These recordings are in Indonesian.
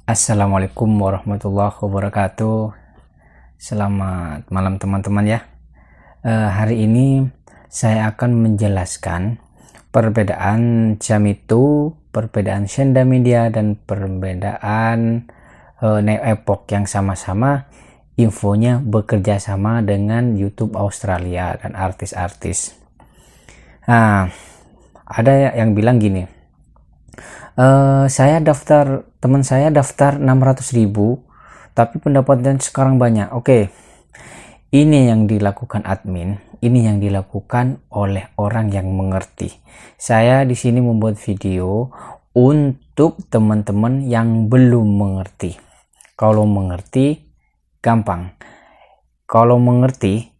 Assalamualaikum warahmatullahi wabarakatuh. Selamat malam teman-teman ya. Hari ini saya akan menjelaskan perbedaan jam itu, perbedaan Senda Media dan perbedaan Neo Epoch yang sama-sama infonya bekerja sama dengan YouTube Australia dan artis-artis. Nah, ada yang bilang gini, teman saya daftar 600.000 tapi pendapatnya sekarang banyak. Oke, ini yang dilakukan admin, ini yang dilakukan oleh orang yang mengerti. Saya di sini membuat video untuk teman-teman yang belum mengerti. Kalau mengerti gampang. Kalau mengerti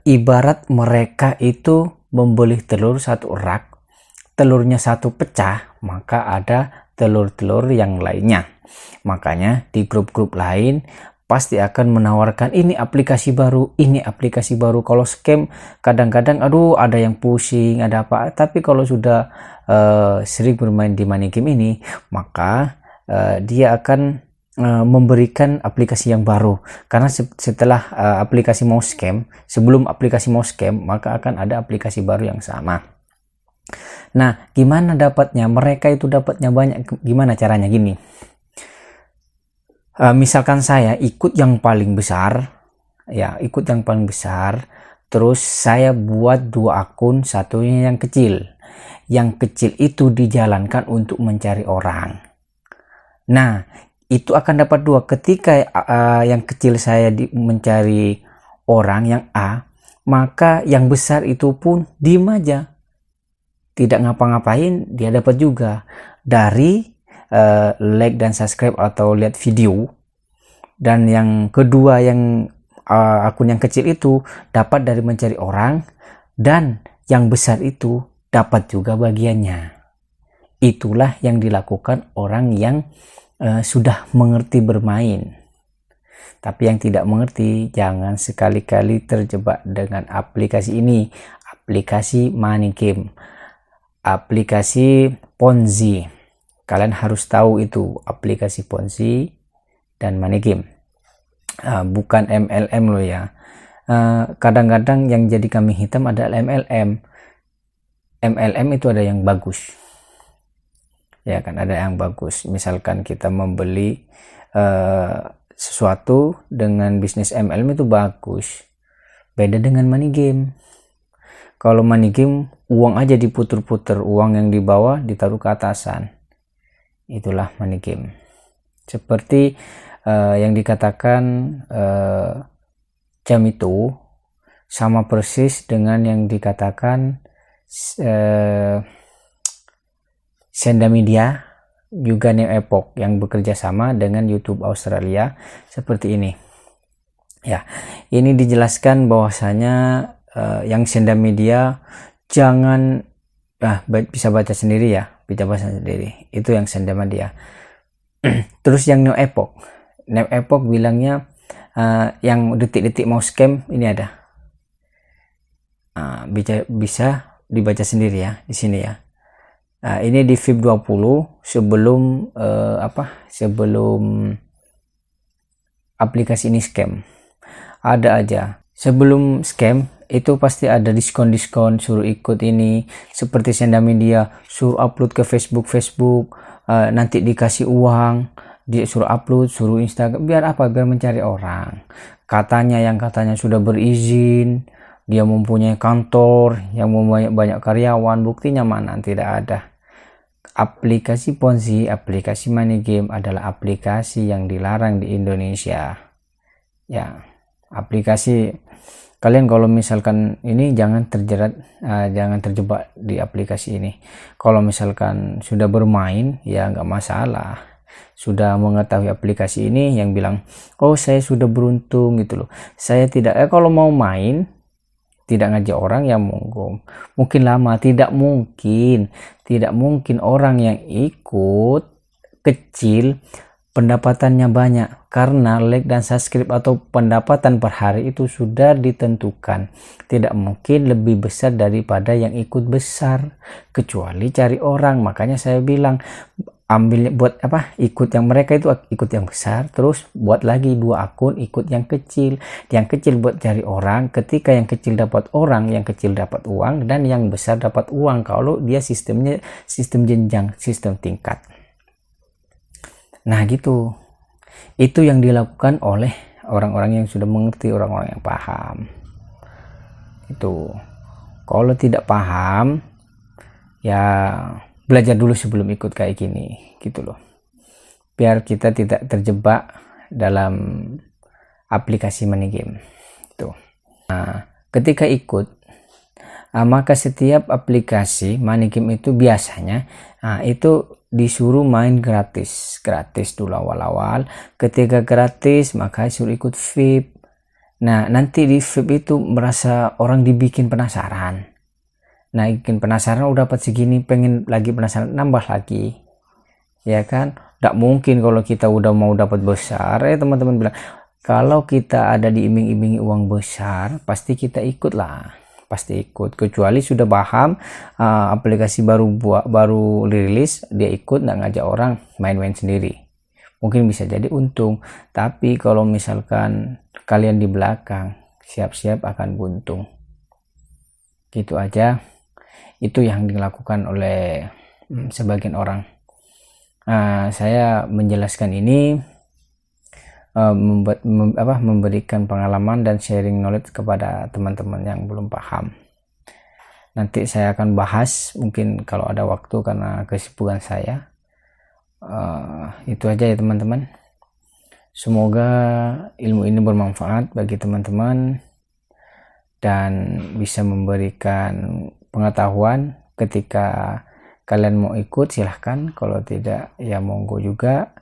ibarat mereka itu membeli telur satu rak, telurnya satu pecah, maka ada telur-telur yang lainnya. Makanya di grup-grup lain pasti akan menawarkan ini aplikasi baru, ini aplikasi baru. Kalau scam kadang-kadang aduh ada yang pusing, ada apa. Tapi kalau sudah sering bermain di money game ini, maka dia akan memberikan aplikasi yang baru. Karena setelah aplikasi mau scam, sebelum aplikasi mau scam, maka akan ada aplikasi baru yang sama. Nah, gimana dapatnya? Mereka itu dapatnya banyak. Gimana caranya? Gini. Misalkan saya ikut yang paling besar, ya, ikut yang paling besar. Terus saya buat 2 akun, satunya yang kecil. Yang kecil itu dijalankan untuk mencari orang. Nah, itu akan dapat 2. Ketika yang kecil saya mencari orang yang A, maka yang besar itu pun diem aja. Tidak ngapa-ngapain, dia dapat juga dari like dan subscribe atau lihat video. Dan yang kedua, yang akun yang kecil itu dapat dari mencari orang, dan yang besar itu dapat juga bagiannya. Itulah yang dilakukan orang yang sudah mengerti bermain. Tapi yang tidak mengerti, jangan sekali-kali terjebak dengan aplikasi ini, aplikasi money game, aplikasi Ponzi. Kalian harus tahu itu aplikasi Ponzi dan money game, bukan MLM loh ya. Kadang-kadang yang jadi kambing hitam adalah MLM. MLM itu ada yang bagus, ya kan, ada yang bagus. Misalkan kita membeli sesuatu dengan bisnis MLM itu bagus. Beda dengan money game. Kalau money game, uang aja diputer-puter, uang yang di bawah ditaruh ke atasan. Itulah money game. Seperti yang dikatakan jam itu sama persis dengan yang dikatakan Senda Media, juga Neo Epoch yang bekerja sama dengan YouTube Australia seperti ini. Ya, ini dijelaskan bahwasanya yang Senda Media jangan bisa baca sendiri ya, bisa baca sendiri. Itu yang Senda Media. Terus yang Neo Epoch bilangnya yang detik-detik mau scam ini ada. Bisa dibaca sendiri ya di sini ya. Ini di VIP 20 sebelum sebelum aplikasi ini scam. Ada aja. Sebelum scam itu pasti ada diskon-diskon, suruh ikut ini. Seperti Senda Media, suruh upload ke Facebook, nanti dikasih uang, dia suruh upload, suruh Instagram. Biar apa? Biar mencari orang. Katanya sudah berizin, dia mempunyai kantor yang mempunyai banyak karyawan. Buktinya mana? Tidak ada. Aplikasi Ponzi, aplikasi money game adalah aplikasi yang dilarang di Indonesia. Ya, aplikasi kalian kalau misalkan ini jangan terjebak di aplikasi ini. Kalau misalkan sudah bermain ya nggak masalah, sudah mengetahui aplikasi ini, yang bilang oh saya sudah beruntung gitu loh, saya tidak kalau mau main tidak ngajak orang ya mungkin lama, tidak mungkin orang yang ikut kecil pendapatannya banyak, karena like dan subscribe atau pendapatan per hari itu sudah ditentukan. Tidak mungkin lebih besar daripada yang ikut besar, kecuali cari orang. Makanya saya bilang ambil buat apa, ikut yang mereka itu ikut yang besar, terus buat lagi 2 akun ikut yang kecil buat cari orang. Ketika yang kecil dapat orang, yang kecil dapat uang, dan yang besar dapat uang kalau dia sistemnya sistem jenjang, sistem tingkat. Nah gitu, itu yang dilakukan oleh orang-orang yang sudah mengerti, orang-orang yang paham. Itu kalau tidak paham ya belajar dulu sebelum ikut kayak gini gitu loh, biar kita tidak terjebak dalam aplikasi money game itu. Nah, ketika ikut maka setiap aplikasi money game itu biasanya itu disuruh main gratis dulu awal-awal. Ketika gratis maka suruh ikut VIP. Nah nanti di VIP itu merasa orang dibikin penasaran. Nah, bikin penasaran, udah dapat segini, pengen lagi penasaran, nambah lagi, ya kan? Tidak mungkin kalau kita udah mau dapat besar, teman-teman bilang, kalau kita ada diiming-imingi uang besar, pasti kita ikut lah, pasti ikut. Kecuali sudah paham aplikasi baru rilis, dia ikut, nggak ngajak orang, main-main sendiri. Mungkin bisa jadi untung, tapi kalau misalkan kalian di belakang, siap-siap akan buntung. Gitu aja. Itu yang dilakukan oleh sebagian orang. Saya menjelaskan ini memberikan pengalaman dan sharing knowledge kepada teman-teman yang belum paham. Nanti saya akan bahas mungkin kalau ada waktu karena kesibukan saya. Itu aja ya teman-teman. Semoga ilmu ini bermanfaat bagi teman-teman dan bisa memberikan pengetahuan. Ketika kalian mau ikut silahkan, kalau tidak ya monggo juga.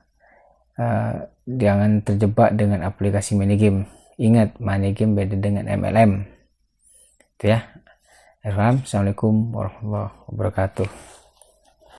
Jangan terjebak dengan aplikasi money game. Ingat, money game beda dengan MLM itu ya. Assalamualaikum warahmatullahi wabarakatuh.